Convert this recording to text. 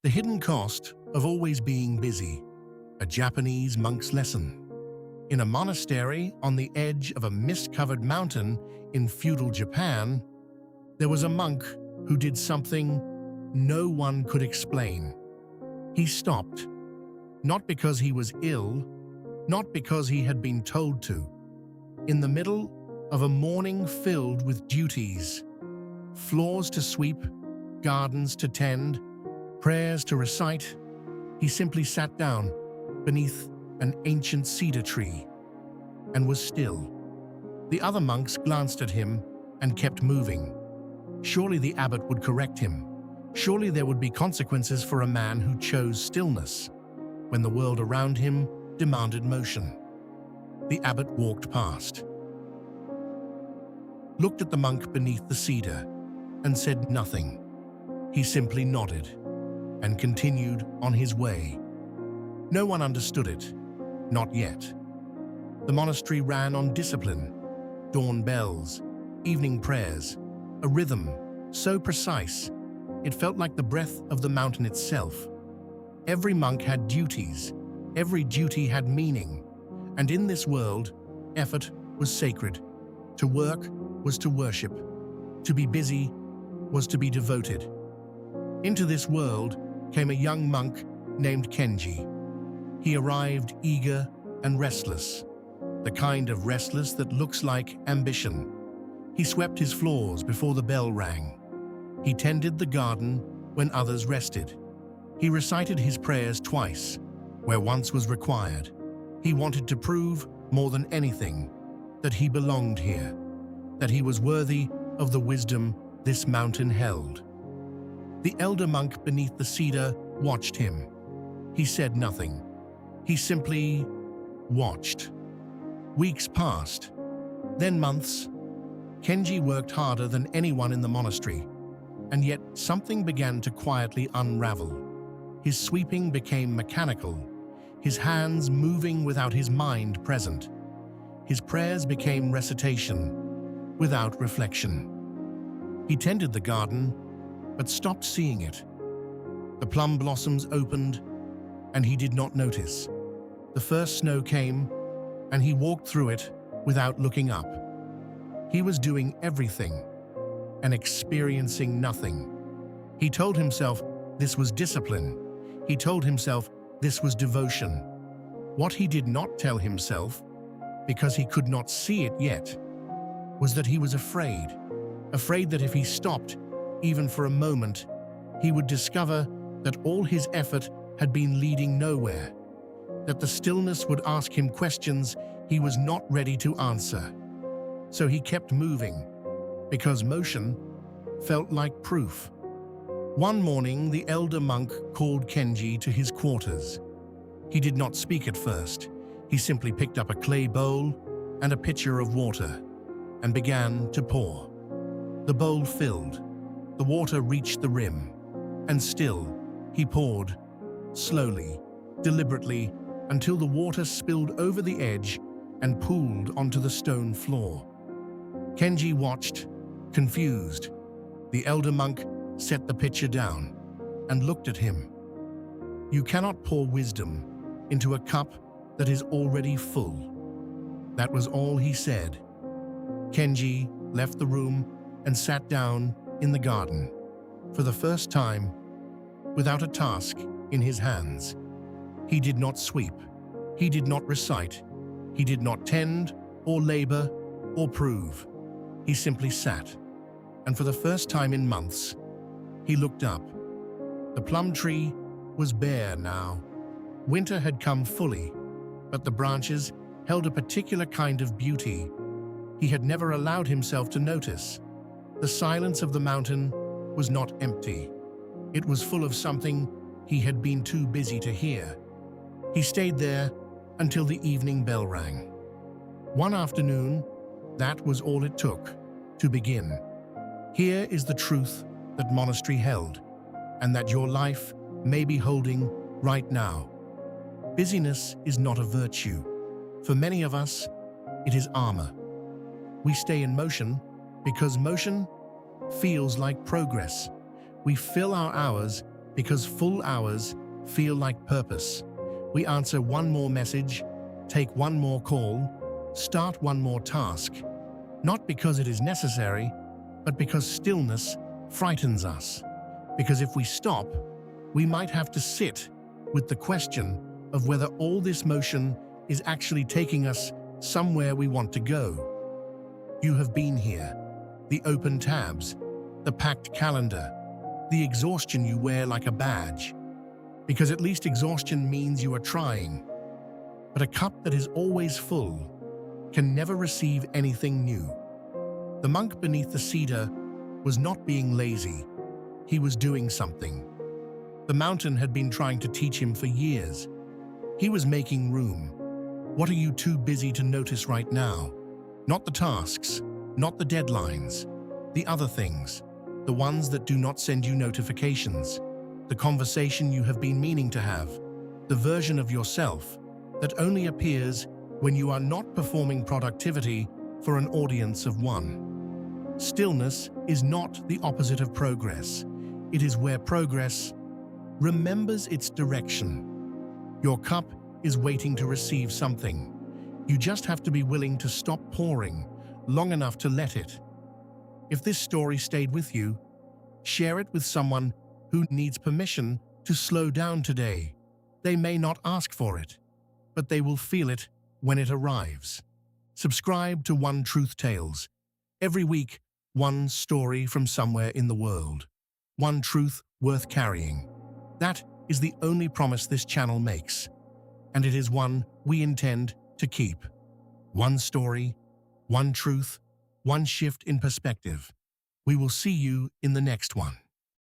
The hidden cost of always being busy, a Japanese monk's lesson. In a monastery on the edge of a mist-covered mountain in feudal Japan, there was a monk who did something no one could explain. He stopped, not because he was ill, not because he had been told to. In the middle of a morning filled with duties, floors to sweep, gardens to tend, prayers to recite, he simply sat down beneath an ancient cedar tree and was still. The other monks glanced at him and kept moving. Surely the abbot would correct him. Surely there would be consequences for a man who chose stillness when the world around him demanded motion. The abbot walked past, looked at the monk beneath the cedar, and said nothing. He simply nodded and continued on his way. No one understood it, not yet. The monastery ran on discipline, dawn bells, evening prayers, a rhythm so precise it felt like the breath of the mountain itself. Every monk had duties, every duty had meaning, and in this world, effort was sacred. To work was to worship. To be busy was to be devoted. Into this world came a young monk named Kenji. He arrived eager and restless, the kind of restless that looks like ambition. He swept his floors before the bell rang. He tended the garden when others rested. He recited his prayers twice, where once was required. He wanted to prove, more than anything, that he belonged here, that he was worthy of the wisdom this mountain held. The elder monk beneath the cedar watched him. He said nothing. He simply watched. Weeks passed, then months. Kenji worked harder than anyone in the monastery, and yet something began to quietly unravel. His sweeping became mechanical, his hands moving without his mind present. His prayers became recitation, without reflection. He tended the garden, but stopped seeing it. The plum blossoms opened, and he did not notice. The first snow came, and he walked through it without looking up. He was doing everything and experiencing nothing. He told himself this was discipline. He told himself this was devotion. What he did not tell himself, because he could not see it yet, was that he was afraid that if he stopped, even for a moment, he would discover that all his effort had been leading nowhere, that the stillness would ask him questions he was not ready to answer. So he kept moving, because motion felt like proof. One morning, the elder monk called Kenji to his quarters. He did not speak at first. He simply picked up a clay bowl and a pitcher of water and began to pour. The bowl filled. The water reached the rim, and still he poured, slowly, deliberately, until the water spilled over the edge and pooled onto the stone floor. Kenji watched, confused. The elder monk set the pitcher down and looked at him. You cannot pour wisdom into a cup that is already full. That was all he said. Kenji left the room and sat down in the garden, for the first time, without a task in his hands. He did not sweep. He did not recite. He did not tend or labor or prove. He simply sat, and for the first time in months, he looked up. The plum tree was bare now. Winter had come fully, but the branches held a particular kind of beauty he had never allowed himself to notice. The silence of the mountain was not empty. It was full of something he had been too busy to hear. He stayed there until the evening bell rang. One afternoon, that was all it took to begin. Here is the truth that monastery held, and that your life may be holding right now. Busyness is not a virtue. For many of us, it is armor. We stay in motion because motion feels like progress. We fill our hours because full hours feel like purpose. We answer one more message, take one more call, start one more task, not because it is necessary, but because stillness frightens us. Because if we stop, we might have to sit with the question of whether all this motion is actually taking us somewhere we want to go. You have been here. The open tabs, the packed calendar, the exhaustion you wear like a badge. Because at least exhaustion means you are trying. But a cup that is always full can never receive anything new. The monk beneath the cedar was not being lazy. He was doing something. The mountain had been trying to teach him for years. He was making room. What are you too busy to notice right now? Not the tasks, not the deadlines, the other things, the ones that do not send you notifications, the conversation you have been meaning to have, the version of yourself that only appears when you are not performing productivity for an audience of one. Stillness is not the opposite of progress. It is where progress remembers its direction. Your cup is waiting to receive something. You just have to be willing to stop pouring long enough to let it. If this story stayed with you, share it with someone who needs permission to slow down today. They may not ask for it, but they will feel it when it arrives. Subscribe to One Truth Tales. Every week, one story from somewhere in the world. One truth worth carrying. That is the only promise this channel makes, and it is one we intend to keep. One story, one truth, one shift in perspective. We will see you in the next one.